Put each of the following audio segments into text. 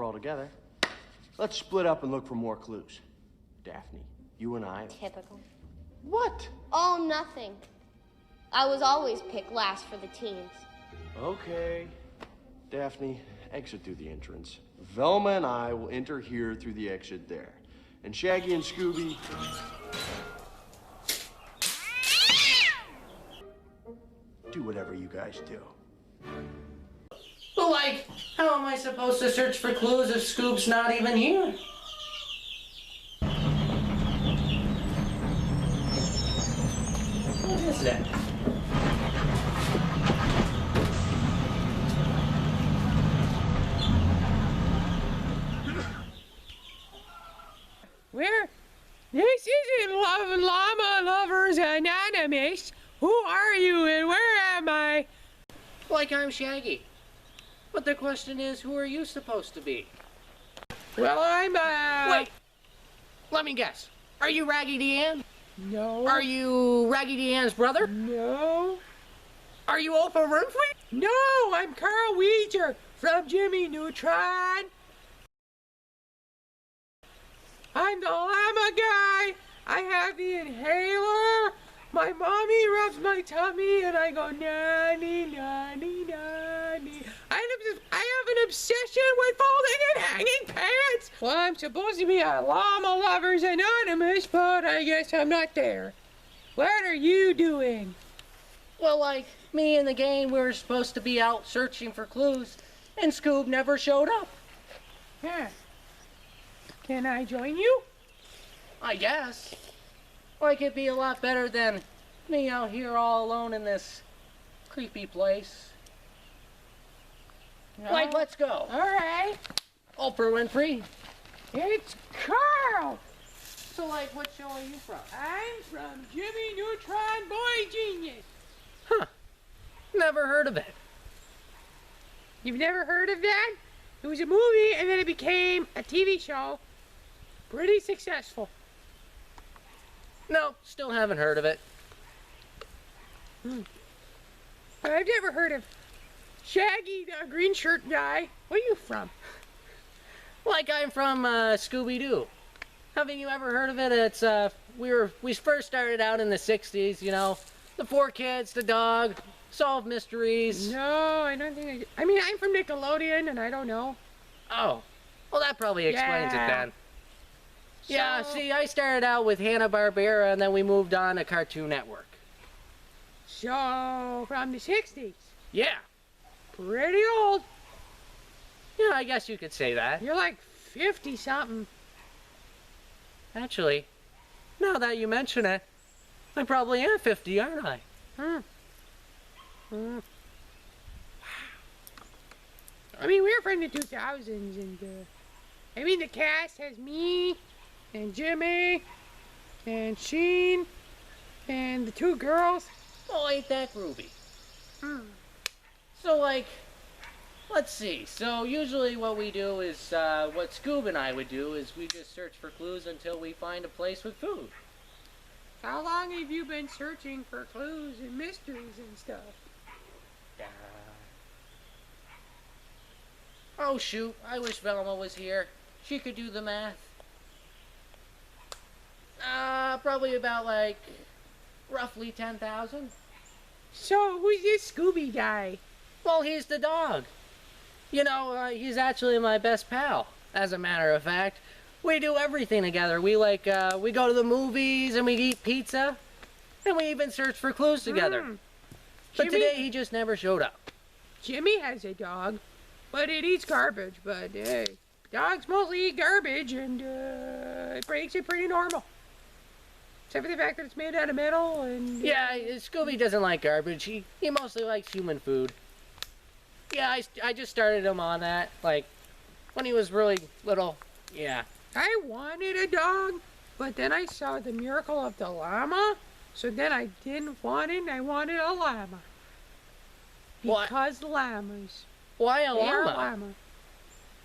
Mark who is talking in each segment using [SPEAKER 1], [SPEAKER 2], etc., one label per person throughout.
[SPEAKER 1] all together. Let's split up and look for more clues. Daphne, you and I...
[SPEAKER 2] Typical.
[SPEAKER 1] What?
[SPEAKER 2] Oh, nothing. I was always picked last for the teens.
[SPEAKER 1] Okay. Daphne, exit through the entrance. Velma and I will enter here through the exit there. And Shaggy and Scooby... do whatever you guys do.
[SPEAKER 3] But like, how am I supposed to search for clues if Scoop's not even here? What is that?
[SPEAKER 4] Where? This isn't Llama Lovers Anonymous. Who are you and where am I?
[SPEAKER 3] Like I'm Shaggy. But the question is, who are you supposed to be?
[SPEAKER 4] Well, I'm,
[SPEAKER 3] Wait! Let me guess. Are you Raggedy Ann?
[SPEAKER 4] No.
[SPEAKER 3] Are you Raggedy Ann's brother?
[SPEAKER 4] No.
[SPEAKER 3] Are you Oprah Winfrey?
[SPEAKER 4] No, I'm Carl Wheezer from Jimmy Neutron. I'm the llama guy. I have the inhaler. My mommy rubs my tummy and I go nanny, nanny, nanny. I have an obsession with folding and hanging pants. Well, I'm supposed to be a Llama Lovers Anonymous, but I guess I'm not there. What are you doing?
[SPEAKER 3] Well, like, me and the gang, we were supposed to be out searching for clues, and Scoob never showed up.
[SPEAKER 4] Huh. Can I join you?
[SPEAKER 3] I guess. Like, it'd be a lot better than me out here all alone in this creepy place.
[SPEAKER 4] No.
[SPEAKER 3] Like, let's go.
[SPEAKER 4] All right.
[SPEAKER 3] Oprah Winfrey.
[SPEAKER 4] It's Carl.
[SPEAKER 3] So, like, what show are you from?
[SPEAKER 4] I'm from Jimmy Neutron Boy Genius.
[SPEAKER 3] Huh. Never heard of it.
[SPEAKER 4] You've never heard of that? It was a movie and then it became a TV show. Pretty successful.
[SPEAKER 3] No, still haven't heard of it.
[SPEAKER 4] I've never heard of Shaggy, the green shirt guy. Where are you from?
[SPEAKER 3] Like, I'm from Scooby Doo. Haven't you ever heard of it? It's we first started out in the '60s. You know, the four kids, the dog, solve mysteries.
[SPEAKER 4] No, I don't think I mean, I'm from Nickelodeon and I don't know.
[SPEAKER 3] Oh, well, that probably explains it then. Yeah,
[SPEAKER 4] So-
[SPEAKER 3] see, I started out with Hanna-Barbera and then we moved on to Cartoon Network.
[SPEAKER 4] So, from the 60s.
[SPEAKER 3] Yeah.
[SPEAKER 4] Pretty old.
[SPEAKER 3] Yeah, I guess you could say that.
[SPEAKER 4] You're like 50-something.
[SPEAKER 3] Actually, now that you mention it, I probably am 50, aren't I?
[SPEAKER 4] I mean, we're from the 2000s, and I mean, the cast has me, and Jimmy, and Sheen, and the two girls.
[SPEAKER 3] Oh, ain't that groovy? So, like, let's see. So, usually what we do is, what Scoob and I would do is we just search for clues until we find a place with food.
[SPEAKER 4] How long have you been searching for clues and mysteries and stuff?
[SPEAKER 3] Oh, shoot. I wish Velma was here. She could do the math. Probably about, like, roughly 10,000.
[SPEAKER 4] So, who's this Scooby guy?
[SPEAKER 3] Well, he's the dog. You know, he's actually my best pal, as a matter of fact. We do everything together. We, like, we go to the movies and we eat pizza. And we even search for clues together. But
[SPEAKER 4] Jimmy?
[SPEAKER 3] today, he just never showed up.
[SPEAKER 4] Jimmy has a dog, but it eats garbage. But, dogs mostly eat garbage, and it makes it pretty normal. Except for the fact that it's made out of metal and...
[SPEAKER 3] Yeah, Scooby doesn't like garbage. He mostly likes human food. Yeah, I just started him on that, like, when he was really little. Yeah.
[SPEAKER 4] I wanted a dog, but then I saw The Miracle of the Llama, so then I didn't want it, and I wanted a llama.
[SPEAKER 3] What?
[SPEAKER 4] Because llamas.
[SPEAKER 3] Why a
[SPEAKER 4] They are
[SPEAKER 3] llama?
[SPEAKER 4] llama.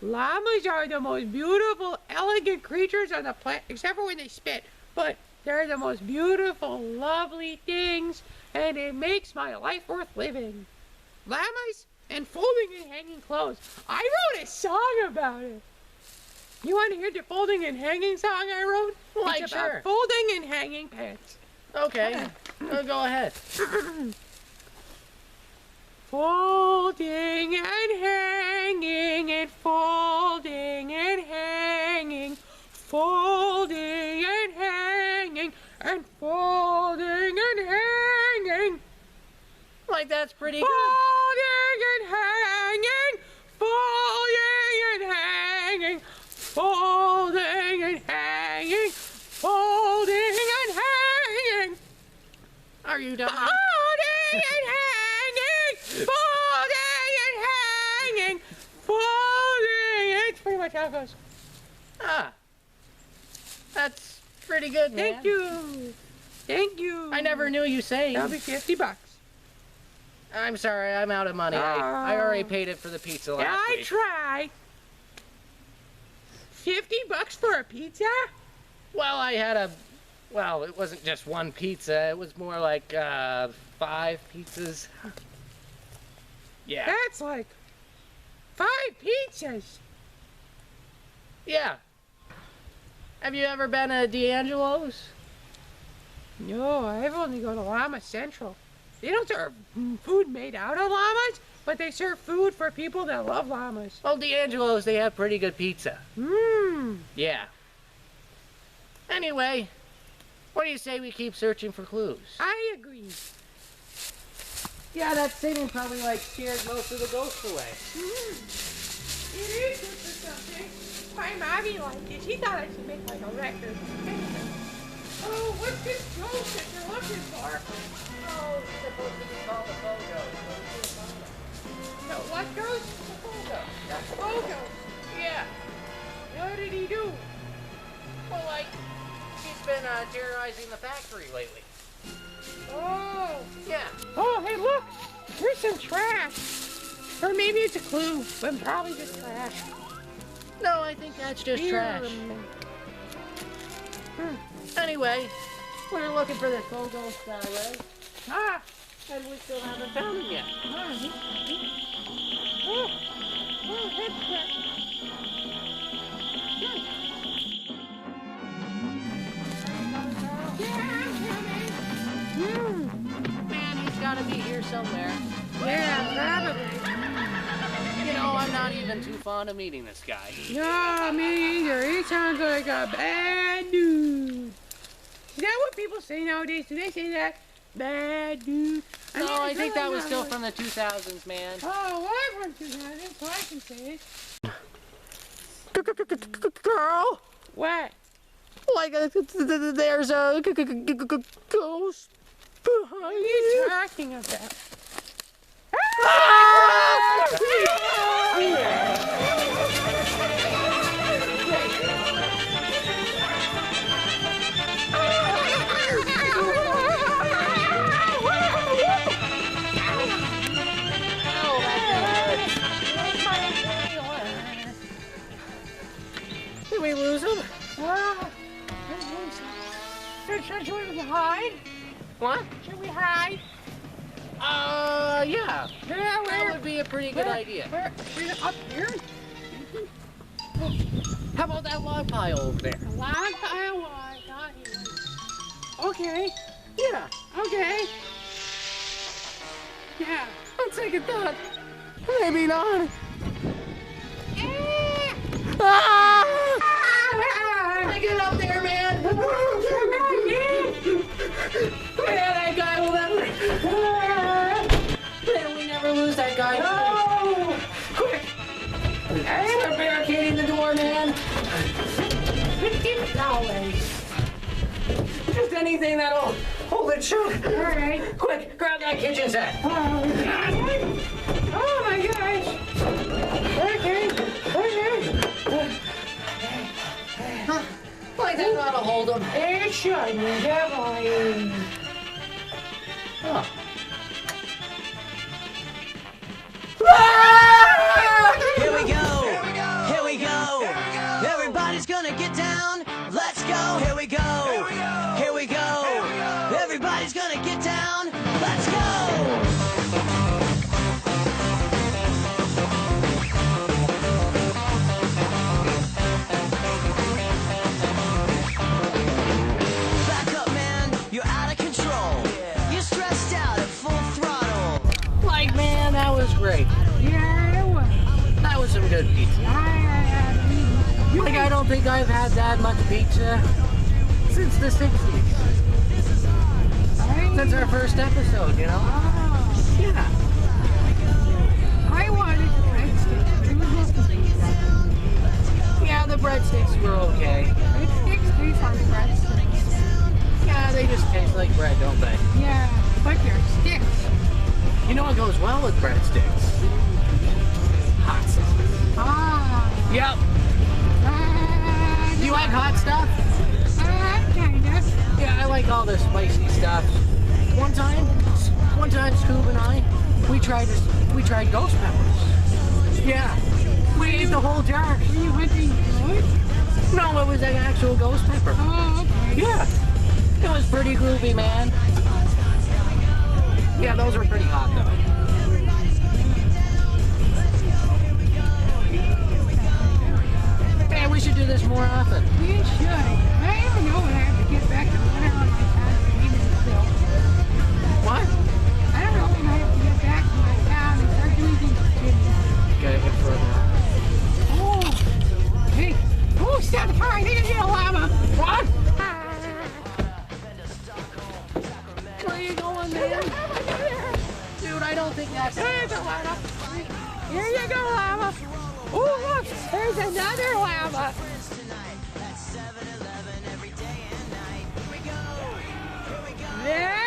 [SPEAKER 4] Llamas are the most beautiful, elegant creatures on the planet, except for when they spit. But they're the most beautiful, lovely things, and it makes my life worth living. Llamas and folding and hanging clothes. I wrote a song about it. You want to hear the folding and hanging song I wrote?
[SPEAKER 3] Like,
[SPEAKER 4] it's
[SPEAKER 3] sure.
[SPEAKER 4] about folding and hanging pants.
[SPEAKER 3] Okay, go ahead.
[SPEAKER 4] Folding and hanging and folding and hanging, folding and hanging and folding and hanging.
[SPEAKER 3] Like, that's pretty good.
[SPEAKER 4] Folding and hanging, folding and hanging, folding and hanging, folding and hanging.
[SPEAKER 3] Are you done?
[SPEAKER 4] Folding and hanging, folding and hanging, folding. It's pretty much how it goes.
[SPEAKER 3] Ah, that's pretty good, man.
[SPEAKER 4] Thank you. Thank you.
[SPEAKER 3] I never knew you sang.
[SPEAKER 4] That'll be $50.
[SPEAKER 3] I'm sorry, I'm out of money. I already paid it for the pizza last
[SPEAKER 4] I
[SPEAKER 3] week.
[SPEAKER 4] try. $50 for a pizza?
[SPEAKER 3] Well, I had well, it wasn't just one pizza. It was more like 5 pizzas. Yeah.
[SPEAKER 4] That's like 5 pizzas.
[SPEAKER 3] Yeah. Have you ever been to D'Angelo's?
[SPEAKER 4] No, I've only gone to Llama Central. They don't serve food made out of llamas, but they serve food for people that love llamas.
[SPEAKER 3] Well, D'Angelo's, they have pretty good pizza.
[SPEAKER 4] Mmm.
[SPEAKER 3] Yeah. Anyway, what do you say we keep searching for clues?
[SPEAKER 4] I agree.
[SPEAKER 3] Yeah, that singing probably like scared most of the ghosts away.
[SPEAKER 4] It is good for something. My mommy liked it. She thought I should make like a record. Oh, what's this ghost that you're looking for?
[SPEAKER 3] Oh, it's supposed to be called the Pogo.
[SPEAKER 4] No, what ghost?
[SPEAKER 3] The Pogo.
[SPEAKER 4] Oh, ghost.
[SPEAKER 3] Yeah.
[SPEAKER 4] What did he do?
[SPEAKER 3] Well, like, he's been terrorizing the factory lately.
[SPEAKER 4] Oh.
[SPEAKER 3] Yeah.
[SPEAKER 4] Oh, hey, look. There's some trash. Or maybe it's a clue, but probably just trash.
[SPEAKER 3] No, I think that's just trash. Anyway, we were looking for this Pogo Ray,
[SPEAKER 4] Ah.
[SPEAKER 3] and we still haven't found him yet.
[SPEAKER 4] Oh, that's trash.
[SPEAKER 3] Man, he's got to be here somewhere.
[SPEAKER 4] Yeah, probably.
[SPEAKER 3] You know, I'm not even too fond of meeting this guy.
[SPEAKER 4] No, me either. He sounds like a bad dude. Is that what people say nowadays? Do they say that? Bad dude.
[SPEAKER 3] No, I think that was still from the 2000s, man.
[SPEAKER 4] Oh, well, I'm from 2000, so I can say it.
[SPEAKER 3] Girl,
[SPEAKER 4] What?
[SPEAKER 3] like there's a ghost
[SPEAKER 4] What
[SPEAKER 3] behind
[SPEAKER 4] are you talking about?
[SPEAKER 3] Did we lose him?
[SPEAKER 4] Well, should we hide?
[SPEAKER 3] What?
[SPEAKER 4] Should we hide?
[SPEAKER 3] Yeah.
[SPEAKER 4] Yeah,
[SPEAKER 3] That would be a pretty good idea.
[SPEAKER 4] Where? Up here?
[SPEAKER 3] How about that log pile over there?
[SPEAKER 4] A log pile? Well, I got here. Okay.
[SPEAKER 3] Yeah.
[SPEAKER 4] Okay. Yeah.
[SPEAKER 3] On second thought, maybe not. Ah! Get up there, man! Yeah, that guy will never. Man, we never lose that guy. No! Quick! Start barricading the door, man. Just anything that'll hold it shut.
[SPEAKER 4] All right.
[SPEAKER 3] Quick, grab that kitchen set.
[SPEAKER 4] Oh my gosh. Okay.
[SPEAKER 3] Like that ought to hold him.
[SPEAKER 4] It should, definitely.
[SPEAKER 3] Huh.
[SPEAKER 5] Here we go. Here we go. Everybody's gonna get down. Let's go. Here we go. Here we go. Everybody's gonna get down. Let's go.
[SPEAKER 3] was great.
[SPEAKER 4] Yeah, it was.
[SPEAKER 3] That was some good pizza. Like, I don't think I've had that much pizza since the 60s. Since our first episode, you know? Yeah.
[SPEAKER 4] I wanted breadsticks, but it was just the pizza.
[SPEAKER 3] Yeah, the breadsticks were okay.
[SPEAKER 4] Breadsticks taste like breadsticks.
[SPEAKER 3] Yeah, they just taste like bread, don't they?
[SPEAKER 4] Yeah, but they're sticks.
[SPEAKER 3] You know what goes well with breadsticks? Hot sauce.
[SPEAKER 4] Ah.
[SPEAKER 3] Yep. Do you like hot stuff?
[SPEAKER 4] Kinda.
[SPEAKER 3] Yeah, I like all the spicy stuff. One time, Scoob and I, we tried ghost peppers. Yeah, we ate the whole jar.
[SPEAKER 4] Were you hunting ghosts?
[SPEAKER 3] No, it was an actual ghost pepper.
[SPEAKER 4] Oh, okay.
[SPEAKER 3] Yeah, it was pretty groovy, man. Yeah, those were pretty hot though. Hey, we should do this more often.
[SPEAKER 4] We should. I don't know when I have to get back to winter on my town still.
[SPEAKER 3] What?
[SPEAKER 4] I don't know when I have to get back to my town and start doing things for Jimmy.
[SPEAKER 3] Gotta get further.
[SPEAKER 4] Oh, hey. Oh, stop the car. I think I hit a llama.
[SPEAKER 3] What? Where are you going, man? Dude, I don't think that's...
[SPEAKER 4] There's a llama. Here you go, llama. Oh, look. There's another llama. Yeah.